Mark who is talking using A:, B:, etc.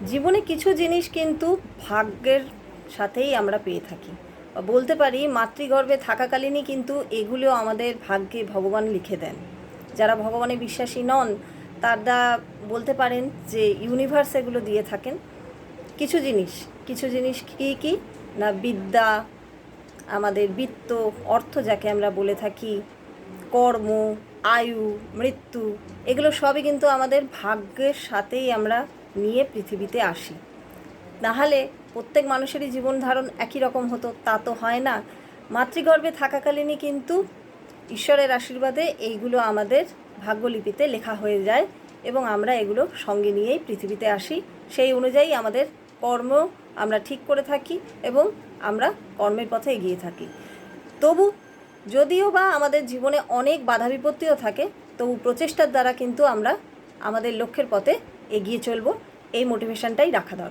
A: জীবনে কিছু জিনিস কিন্তু ভাগ্যের সাথেই আমরা পেয়ে থাকি, বা বলতে পারি মাতৃগর্ভে থাকাকালীনই কিন্তু এগুলো আমাদের ভাগ্যে ভগবান লিখে দেন। যারা ভগবানে বিশ্বাসী নন তারা বলতে পারেন যে ইউনিভার্স এগুলো দিয়ে থাকেন। কিছু জিনিস কী কী না, বিদ্যা, আমাদের বিত্ত, অর্থ যাকে আমরা বলে থাকি, কর্ম, আয়ু, মৃত্যু, এগুলো সবই কিন্তু আমাদের ভাগ্যের সাথেই আমরা নিয়ে পৃথিবীতে আসি। নাহলে প্রত্যেক মানুষেরই জীবন ধারণ একই রকম হতো, তা তো হয় না। মাতৃগর্ভে থাকাকালীনই কিন্তু ঈশ্বরের আশীর্বাদে এইগুলো আমাদের ভাগ্যলিপিতে লেখা হয়ে যায় এবং আমরা এগুলো সঙ্গে নিয়েই পৃথিবীতে আসি। সেই অনুযায়ী আমাদের কর্ম আমরা ঠিক করে থাকি এবং আমরা কর্মের পথে এগিয়ে থাকি। তবু যদিও বা আমাদের জীবনে অনেক বাধা বিপত্তিও থাকে, তবু প্রচেষ্টার দ্বারা কিন্তু আমরা আমাদের লক্ষ্যের পথে এগিয়ে চলব, এই মোটিভেশনটাই রাখা দরকার।